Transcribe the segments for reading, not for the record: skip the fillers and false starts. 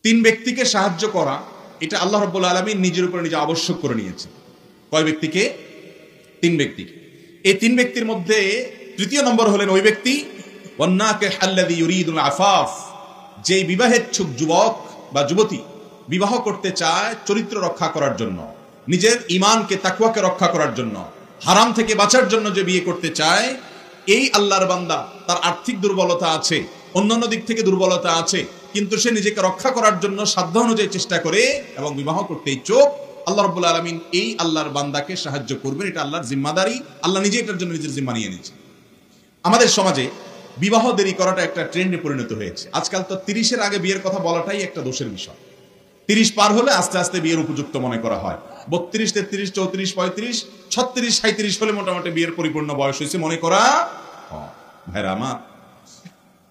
তিন ব্যক্তিকে সাহায্য করা এটা আল্লাহ রাব্বুল আলামিন নিজের উপরে নিজে আবশ্যক করে নিয়েছে। কয় ব্যক্তিকে? তিন ব্যক্তিকে। এই তিন ব্যক্তির মধ্যে তৃতীয় নম্বর হলেন ওই ব্যক্তি ওয়ান্নাকিহ আল্লাযী ইউরিদুল আফাফ, যে বিবাহেচ্ছুক যুবক বা যুবতী বিবাহ করতে চায় চরিত্র রক্ষা করার জন্য, নিজের ঈমানকে তাকওয়াকে রক্ষা করার জন্য, হারাম থেকে বাঁচার জন্য যে বিয়ে করতে চায়, এই আল্লাহর বান্দা তার আর্থিক দুর্বলতা আছে, অন্যান্য দিক থেকে দুর্বলতা আছে, কিন্তু সে নিজেকে রক্ষা করার জন্য সাধ্য অনুযায়ী চেষ্টা করে এবং বিবাহ করতে ইচ্ছুক। আল্লাহ রাব্বুল আলামিন এই আল্লাহর বান্দাকে সাহায্য করবেন, এটা আল্লাহর জিম্মাদারি। আল্লাহ নিজে এটার জন্য নিজের জিম্মা নিয়ে নিয়েছে। আমাদের সমাজে বিবাহ দেরি করাটা একটা ট্রেন্ডে পরিণত হয়েছে। আজকাল তো 30-এর আগে বিয়ের কথা বলাটাই একটা দোষের বিষয়। 30 পার হলে আস্তে আস্তে বিয়ের উপযুক্ত মনে করা হয়। 32, 33, 34, 35, 36, 37 হলে মোটামুটি বিয়ের পরিপূর্ণ বয়স হয়েছে মনে করা হয়। ভাইরা আমার,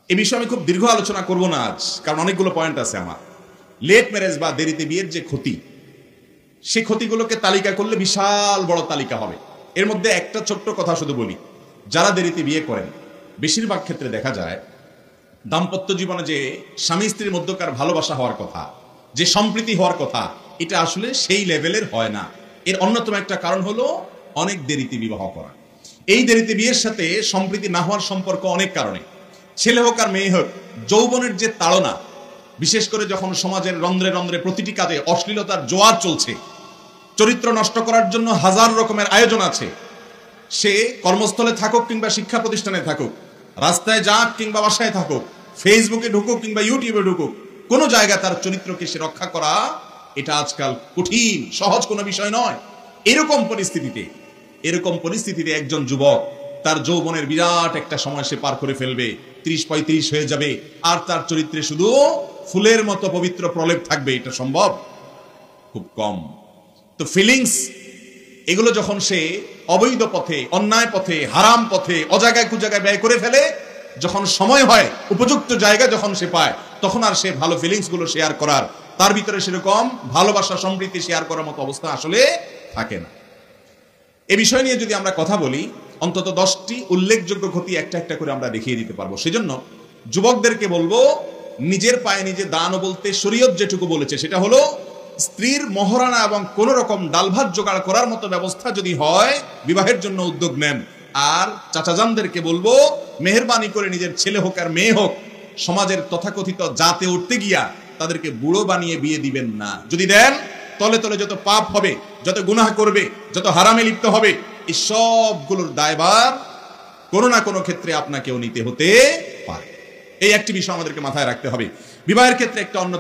এই বিষয়ে আমি খুব দীর্ঘ আলোচনা করব না আজ, কারণ অনেকগুলো পয়েন্ট আছে আমার। লেট ম্যারেজ বা দেরিতে বিয়ের যে ক্ষতি, সেই ক্ষতিগুলোকে তালিকা করলে বিশাল বড় তালিকা হবে। এর মধ্যে একটা ছোট্ট কথা শুধু বলি, যারা দেরিতে বিয়ে করেন বেশিরভাগ ক্ষেত্রে দেখা যায় দাম্পত্য জীবনে যে স্বামী স্ত্রীর মধ্যকার ভালোবাসা হওয়ার কথা, যে সম্প্রীতি হওয়ার কথা, এটা আসলে সেই লেভেলের হয় না। এর অন্যতম একটা কারণ হলো অনেক দেরিতে বিবাহ করা। এই দেরিতে বিয়ের সাথে সম্প্রীতি না হওয়ার সম্পর্ক অনেক কারণে। ছেলে হোক আর মেয়ে হোক, যৌবনের যে তাড়না, বিশেষ করে যখন সমাজের রন্ধ্রে রন্ধ্রে প্রতিটি কাজে অশ্লীলতার জোয়ার চলছে, চরিত্র নষ্ট করার জন্য হাজার রকমের আয়োজন আছে, সে কর্মস্থলে থাকুক কিংবা শিক্ষা প্রতিষ্ঠানে থাকুক, রাস্তায় যাক কিংবা বাসায় থাকুক, ফেসবুকে ঢুকুক কিংবা ইউটিউবে ঢুকুক, কোনো জায়গায় তার চরিত্রকে সে রক্ষা করা এটা আজকাল কঠিন, সহজ কোনো বিষয় নয়। এরকম পরিস্থিতিতে একজন যুবক তার যৌবনের বিরাট একটা সময় সে পার করে ফেলবে, 30-35 হয়ে যাবে, আর তার চরিত্রে শুধু ফুলের মতো পবিত্র প্রলেপ থাকবে, এটা সম্ভব খুব কম। তো ফিলিংস এগুলো যখন সে অবৈধ পথে, অন্যায় পথে, হারাম পথে, অজায়গায় কুজায়গায় ব্যয় করে ফেলে, যখন সময় হয়, উপযুক্ত জায়গা যখন সে পায়, তখন আর সে ভালো ফিলিংস গুলো শেয়ার করার, তার ভিতরে সেরকম ভালোবাসা সম্প্রীতি শেয়ার করার মতো অবস্থা আসলে থাকে না। এ বিষয় নিয়ে যদি আমরা কথা বলি, অন্তত 10টি উল্লেখযোগ্য ক্ষতি একটা একটা করে আমরা দেখিয়ে দিতে পারবো। সেজন্য যুবকদেরকে বলবো, নিজের পায়ে নিজে দাঁড়ানো বলতে শরীয়ত যেটুকু বলেছে সেটা হলো স্ত্রীর মহারানা এবং কোন রকম ডালভাত জোগাড় করার মতো ব্যবস্থা যদি হয়, বিবাহের জন্য উদ্যোগ নেন। আর চাচাজানদেরকে বলবো, মেহেরবানি করে নিজের ছেলে হোক আর মেয়ে হোক, সমাজের তথাকথিত জাতে উঠতে গিয়া তাদেরকে বুড়ো বানিয়ে বিয়ে দিবেন না। যদি দেন, তলে তলে যত পাপ হবে, যত গুনাহ করবে, যত হারামে লিপ্ত হবে, এই সবগুলোর দায়ভার কোনো না কোনো ক্ষেত্রে আপনাকেও নিতে হতে পারে। এই একটি বিষয় আমাদেরকে মাথায় রাখতে হবে। বিবাহের ক্ষেত্রে একটা অন্যতম